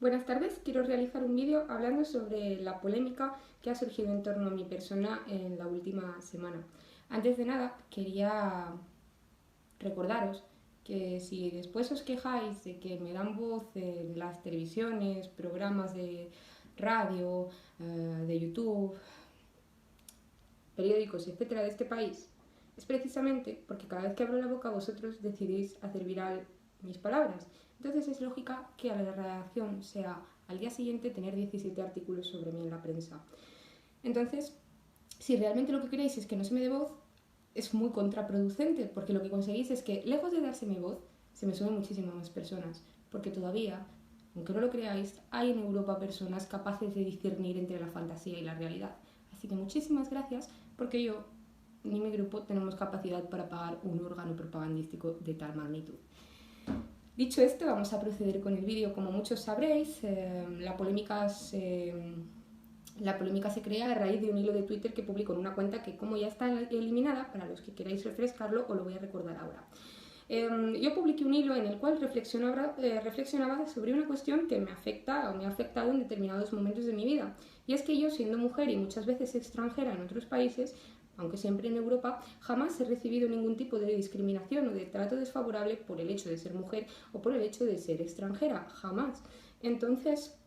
Buenas tardes, quiero realizar un vídeo hablando sobre la polémica que ha surgido en torno a mi persona en la última semana. Antes de nada, quería recordaros que si después os quejáis de que me dan voz en las televisiones, programas de radio, de YouTube, periódicos, etcétera, de este país, es precisamente porque cada vez que abro la boca vosotros decidís hacer viral mis palabras. Entonces es lógica que a la redacción sea al día siguiente tener 17 artículos sobre mí en la prensa. Entonces, si realmente lo que queréis es que no se me dé voz, es muy contraproducente, porque lo que conseguís es que, lejos de darse mi voz, se me sumen muchísimas más personas, porque todavía, aunque no lo creáis, hay en Europa personas capaces de discernir entre la fantasía y la realidad. Así que muchísimas gracias, porque yo ni mi grupo tenemos capacidad para pagar un órgano propagandístico de tal magnitud. Dicho esto, vamos a proceder con el vídeo. Como muchos sabréis, la polémica se crea a raíz de un hilo de Twitter que publicó en una cuenta que, como ya está eliminada, para los que queráis refrescarlo, os lo voy a recordar ahora. Yo publiqué un hilo en el cual reflexionaba sobre una cuestión que me afecta o me ha afectado en determinados momentos de mi vida. Y es que yo, siendo mujer y muchas veces extranjera en otros países, aunque siempre en Europa, jamás he recibido ningún tipo de discriminación o de trato desfavorable por el hecho de ser mujer o por el hecho de ser extranjera, jamás. Entonces,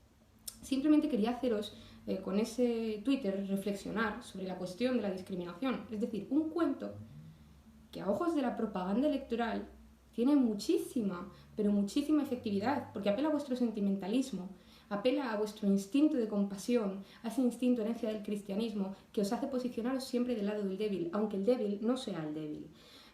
simplemente quería haceros con ese Twitter reflexionar sobre la cuestión de la discriminación, es decir, un cuento que a ojos de la propaganda electoral tiene muchísima, pero muchísima efectividad, porque apela a vuestro sentimentalismo, apela a vuestro instinto de compasión, a ese instinto herencia del cristianismo que os hace posicionaros siempre del lado del débil, aunque el débil no sea el débil.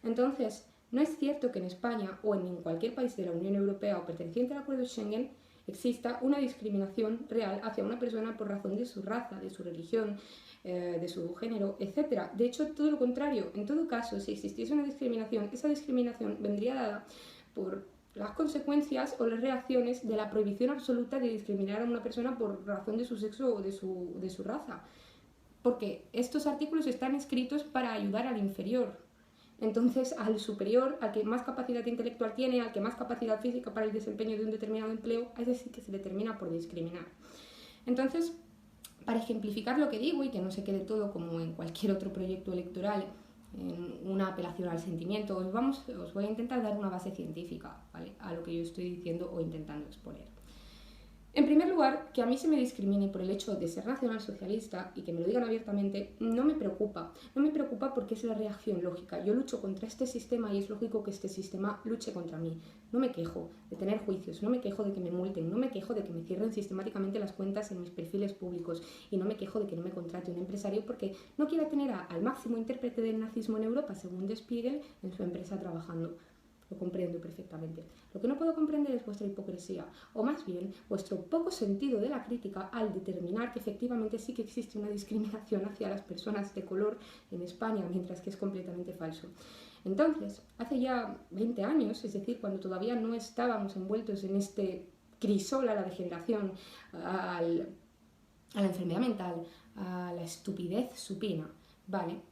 Entonces, no es cierto que en España o en cualquier país de la Unión Europea o perteneciente al acuerdo Schengen exista una discriminación real hacia una persona por razón de su raza, de su religión, de su género, etc. De hecho, todo lo contrario. En todo caso, si existiese una discriminación, esa discriminación vendría dada por las consecuencias o las reacciones de la prohibición absoluta de discriminar a una persona por razón de su sexo o de su raza. Porque estos artículos están escritos para ayudar al inferior. Entonces, al superior, al que más capacidad intelectual tiene, al que más capacidad física para el desempeño de un determinado empleo, a ese sí que se le termina por discriminar. Entonces, para ejemplificar lo que digo y que no se quede todo como en cualquier otro proyecto electoral, en una apelación al sentimiento, os voy a intentar dar una base científica, ¿vale?, a lo que yo estoy diciendo o intentando exponer. En primer lugar, que a mí se me discrimine por el hecho de ser nacionalsocialista y que me lo digan abiertamente no me preocupa. No me preocupa porque es la reacción lógica. Yo lucho contra este sistema y es lógico que este sistema luche contra mí. No me quejo de tener juicios, no me quejo de que me multen, no me quejo de que me cierren sistemáticamente las cuentas en mis perfiles públicos y no me quejo de que no me contrate un empresario porque no quiera tener al máximo intérprete del nazismo en Europa, según Der Spiegel, en su empresa trabajando. Lo comprendo perfectamente. Lo que no puedo comprender es vuestra hipocresía, o más bien vuestro poco sentido de la crítica al determinar que efectivamente sí que existe una discriminación hacia las personas de color en España, mientras que es completamente falso. Entonces, hace ya 20 años, es decir, cuando todavía no estábamos envueltos en este crisol a la degeneración, a la enfermedad mental, a la estupidez supina, ¿vale?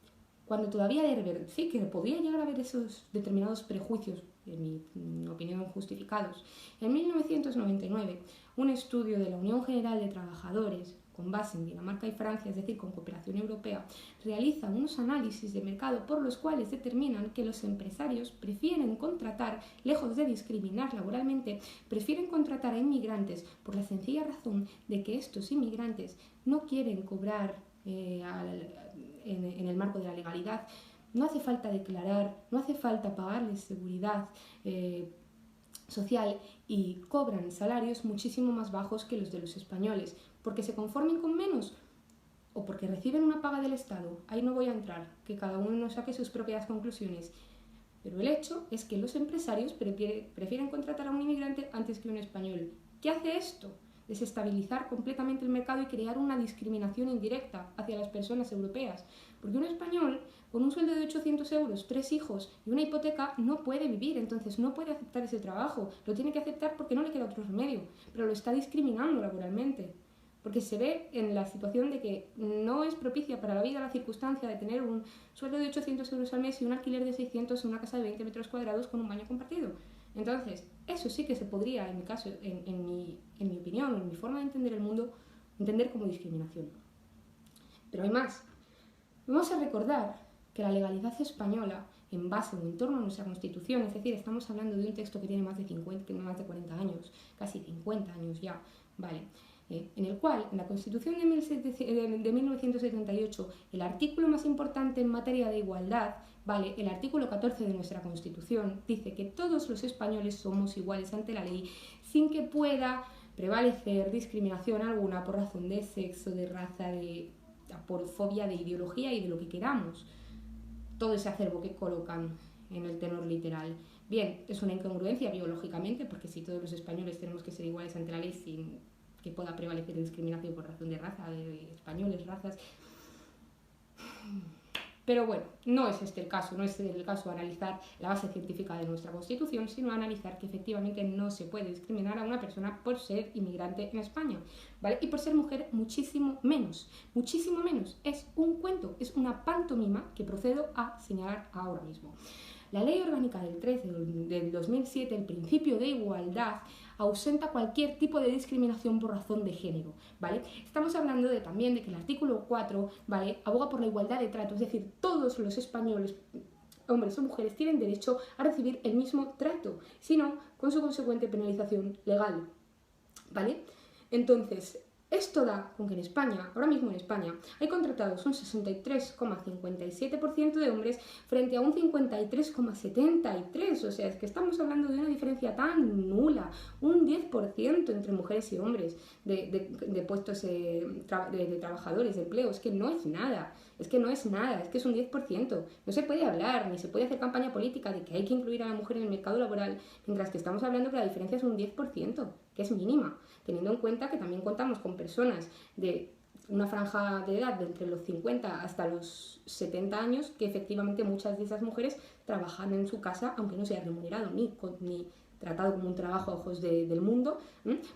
Cuando todavía sí que podía llegar a haber esos determinados prejuicios, en mi opinión justificados. En 1999, un estudio de la Unión General de Trabajadores, con base en Dinamarca y Francia, es decir, con cooperación europea, realiza unos análisis de mercado por los cuales determinan que los empresarios prefieren contratar, lejos de discriminar laboralmente, prefieren contratar a inmigrantes por la sencilla razón de que estos inmigrantes no quieren cobrar en el marco de la legalidad. No hace falta declarar, no hace falta pagarles seguridad social y cobran salarios muchísimo más bajos que los de los españoles, porque se conformen con menos o porque reciben una paga del Estado. Ahí no voy a entrar, que cada uno saque sus propias conclusiones. Pero el hecho es que los empresarios prefieren contratar a un inmigrante antes que a un español. ¿Qué hace esto? Desestabilizar completamente el mercado y crear una discriminación indirecta hacia las personas europeas. Porque un español con un sueldo de 800 euros, 3 hijos y una hipoteca no puede vivir, entonces no puede aceptar ese trabajo. Lo tiene que aceptar porque no le queda otro remedio, pero lo está discriminando laboralmente. Porque se ve en la situación de que no es propicia para la vida la circunstancia de tener un sueldo de 800 euros al mes y un alquiler de 600 en una casa de 20 metros cuadrados con un baño compartido. Entonces, eso sí que se podría, en mi caso, en mi opinión, opinión o en mi forma de entender el mundo, entender como discriminación. Pero hay más. Vamos a recordar que la legalidad española, en base o en torno a nuestra Constitución, es decir, estamos hablando de un texto que tiene más de 40 años, casi 50 años ya, ¿vale? En el cual, en la Constitución de 1978, el artículo más importante en materia de igualdad, ¿vale? El artículo 14 de nuestra Constitución dice que todos los españoles somos iguales ante la ley sin que pueda prevalecer discriminación alguna por razón de sexo, de raza, de aporofobia, de ideología y de lo que queramos. Todo ese acervo que colocan en el tenor literal. Bien, es una incongruencia biológicamente, porque si todos los españoles tenemos que ser iguales ante la ley sin que pueda prevalecer discriminación por razón de raza, de españoles, razas. Pero bueno, no es este el caso, no es el caso de analizar la base científica de nuestra Constitución, sino analizar que efectivamente no se puede discriminar a una persona por ser inmigrante en España, ¿vale? Y por ser mujer muchísimo menos, muchísimo menos. Es un cuento, es una pantomima que procedo a señalar ahora mismo. La Ley Orgánica del 13 del 2007, el principio de igualdad, ausenta cualquier tipo de discriminación por razón de género, ¿vale? Estamos hablando también de que el artículo 4, ¿vale?, aboga por la igualdad de trato, es decir, todos los españoles, hombres o mujeres, tienen derecho a recibir el mismo trato, sino con su consecuente penalización legal, ¿vale? Entonces, esto da con que en España, ahora mismo en España, hay contratados un 63,57% de hombres frente a un 53,73%. O sea, es que estamos hablando de una diferencia tan nula, un 10% entre mujeres y hombres de puestos de trabajadores, de empleo. Es que no es nada, es que es un 10%. No se puede hablar, ni se puede hacer campaña política de que hay que incluir a la mujer en el mercado laboral, mientras que estamos hablando que la diferencia es un 10%, que es mínima, teniendo en cuenta que también contamos con personas de una franja de edad de entre los 50 hasta los 70 años, que efectivamente muchas de esas mujeres trabajan en su casa, aunque no sea remunerado ni tratado como un trabajo a ojos del mundo,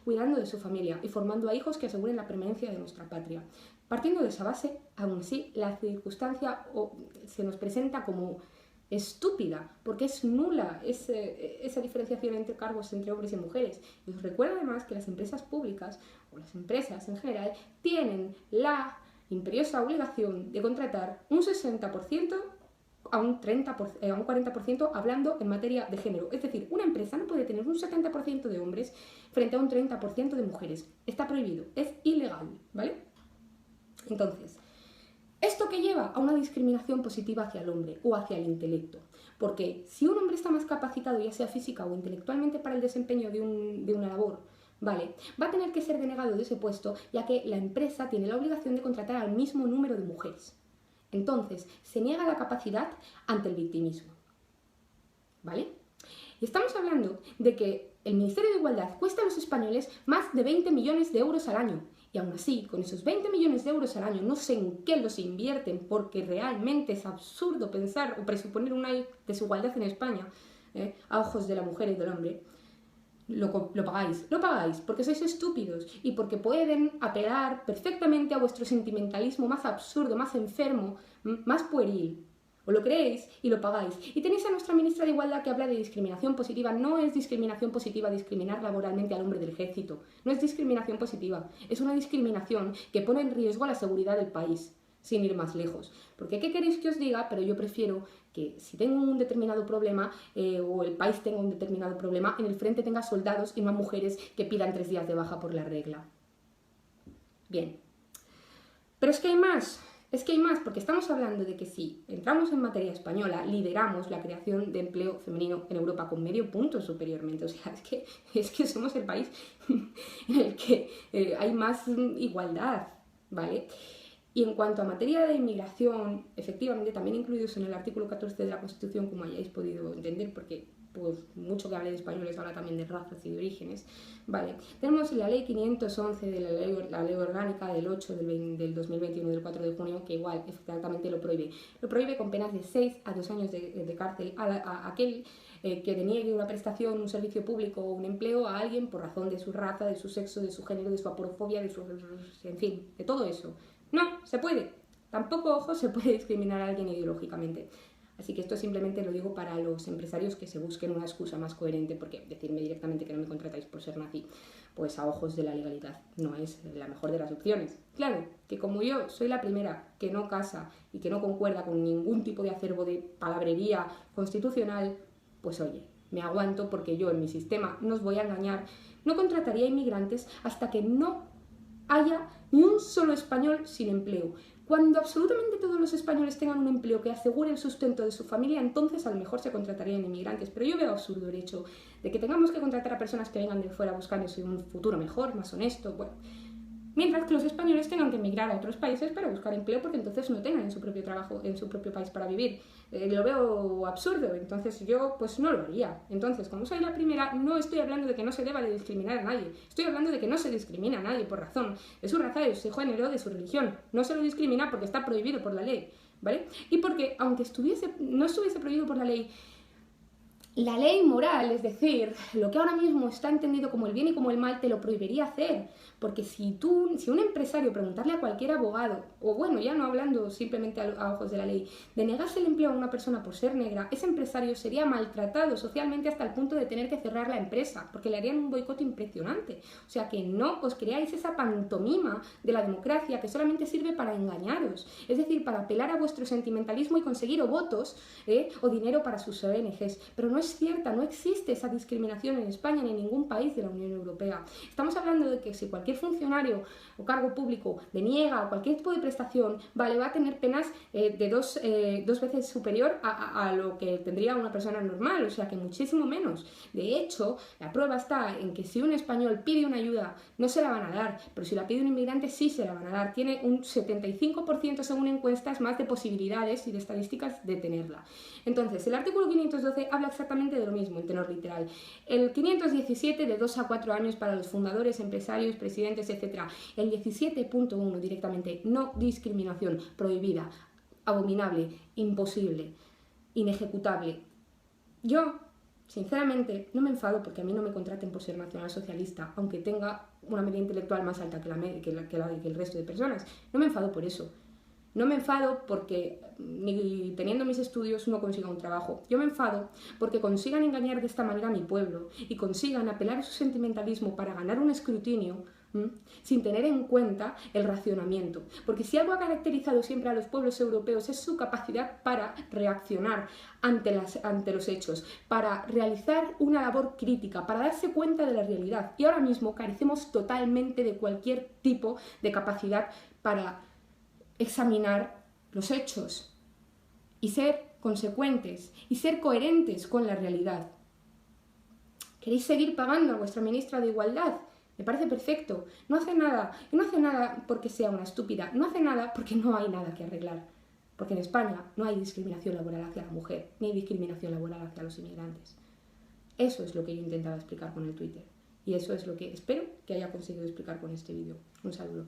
cuidando de su familia y formando a hijos que aseguren la permanencia de nuestra patria. Partiendo de esa base, aún así, la circunstancia se nos presenta como estúpida, porque es nula esa diferenciación entre cargos entre hombres y mujeres. Y os recuerdo además que las empresas públicas, o las empresas en general, tienen la imperiosa obligación de contratar un 60% a un 40% hablando en materia de género. Es decir, una empresa no puede tener un 70% de hombres frente a un 30% de mujeres. Está prohibido, es ilegal, ¿vale? Entonces, ¿esto que lleva a una discriminación positiva hacia el hombre o hacia el intelecto? Porque si un hombre está más capacitado, ya sea física o intelectualmente, para el desempeño de una labor, ¿vale?, va a tener que ser denegado de ese puesto, ya que la empresa tiene la obligación de contratar al mismo número de mujeres. Entonces, se niega la capacidad ante el victimismo, ¿vale? Y estamos hablando de que el Ministerio de Igualdad cuesta a los españoles más de 20 millones de euros al año. Y aún así, con esos 20 millones de euros al año, no sé en qué los invierten, porque realmente es absurdo pensar o presuponer una desigualdad en España a ojos de la mujer y del hombre. Lo pagáis, porque sois estúpidos y porque pueden apelar perfectamente a vuestro sentimentalismo más absurdo, más enfermo, más pueril. Os lo creéis y lo pagáis. Y tenéis a nuestra ministra de Igualdad que habla de discriminación positiva. No es discriminación positiva discriminar laboralmente al hombre del ejército. No es discriminación positiva. Es una discriminación que pone en riesgo la seguridad del país, sin ir más lejos. Porque ¿qué queréis que os diga? Pero yo prefiero que si tengo un determinado problema o el país tenga un determinado problema, en el frente tenga soldados y no mujeres que pidan 3 días de baja por la regla. Bien. Pero es que hay más. Es que hay más, porque estamos hablando de que si entramos en materia española, lideramos la creación de empleo femenino en Europa con medio punto superiormente. O sea, es que somos el país en el que hay más igualdad, ¿vale? Y en cuanto a materia de inmigración, efectivamente, también incluidos en el artículo 14 de la Constitución, como hayáis podido entender, porque pues mucho que hable de españoles habla también de razas y de orígenes, ¿vale? Tenemos la ley 511 de la ley orgánica del 8 del 2021, del 4 de junio, que igual exactamente lo prohíbe. Lo prohíbe con penas de 6 a 2 años de cárcel a aquel que deniegue una prestación, un servicio público o un empleo a alguien por razón de su raza, de su sexo, de su género, de su aporofobia, en fin, de todo eso. No, se puede. Tampoco, ojo, se puede discriminar a alguien ideológicamente. Así que esto simplemente lo digo para los empresarios que se busquen una excusa más coherente, porque decirme directamente que no me contratáis por ser nazi, pues a ojos de la legalidad no es la mejor de las opciones. Claro, que como yo soy la primera que no casa y que no concuerda con ningún tipo de acervo de palabrería constitucional, pues oye, me aguanto porque yo en mi sistema, no os voy a engañar, no contrataría inmigrantes hasta que no haya ni un solo español sin empleo. Cuando absolutamente todos los españoles tengan un empleo que asegure el sustento de su familia, entonces a lo mejor se contratarían inmigrantes. Pero yo veo absurdo el hecho de que tengamos que contratar a personas que vengan de fuera buscándose un futuro mejor, más honesto, bueno, mientras que los españoles tengan que emigrar a otros países para buscar empleo porque entonces no tengan en su propio trabajo, en su propio país para vivir. Lo veo absurdo, entonces yo pues no lo haría. Entonces, como soy la primera, no estoy hablando de que no se deba de discriminar a nadie. Estoy hablando de que no se discrimina a nadie por razón de su raza, de su género, de su religión. No se lo discrimina porque está prohibido por la ley, ¿vale? Y porque, aunque no estuviese prohibido por la ley moral, es decir, lo que ahora mismo está entendido como el bien y como el mal, te lo prohibiría hacer. Porque si un empresario preguntarle a cualquier abogado, o bueno, ya no hablando simplemente a ojos de la ley, de negarse el empleo a una persona por ser negra, ese empresario sería maltratado socialmente hasta el punto de tener que cerrar la empresa, porque le harían un boicot impresionante. O sea, que no os creáis esa pantomima de la democracia que solamente sirve para engañaros, es decir, para apelar a vuestro sentimentalismo y conseguir o votos o dinero para sus ONGs. Pero no es cierta, no existe esa discriminación en España ni en ningún país de la Unión Europea. Estamos hablando de que si cualquier funcionario o cargo público deniega cualquier tipo de prestación, vale, va a tener penas de dos veces superior a lo que tendría una persona normal, o sea que muchísimo menos. De hecho, la prueba está en que si un español pide una ayuda, no se la van a dar, pero si la pide un inmigrante sí se la van a dar. Tiene un 75% según encuestas más de posibilidades y de estadísticas de tenerla. Entonces, el artículo 512 habla exactamente de lo mismo, en tenor literal. El 517 de 2 a 4 años para los fundadores, empresarios, presidentes, etc. El 17.1 directamente, no discriminación, prohibida, abominable, imposible, inejecutable. Yo, sinceramente, no me enfado porque a mí no me contraten por ser nacionalsocialista, aunque tenga una media intelectual más alta que el resto de personas. No me enfado por eso. No me enfado porque ni teniendo mis estudios no consiga un trabajo. Yo me enfado porque consigan engañar de esta manera a mi pueblo y consigan apelar a su sentimentalismo para ganar un escrutinio sin tener en cuenta el racionamiento. Porque si algo ha caracterizado siempre a los pueblos europeos es su capacidad para reaccionar ante los hechos, para realizar una labor crítica, para darse cuenta de la realidad. Y ahora mismo carecemos totalmente de cualquier tipo de capacidad para examinar los hechos y ser consecuentes y ser coherentes con la realidad. ¿Queréis seguir pagando a vuestra ministra de Igualdad? Me parece perfecto. No hace nada. Y no hace nada porque sea una estúpida. No hace nada porque no hay nada que arreglar. Porque en España no hay discriminación laboral hacia la mujer, ni hay discriminación laboral hacia los inmigrantes. Eso es lo que yo intentaba explicar con el Twitter. Y eso es lo que espero que haya conseguido explicar con este vídeo. Un saludo.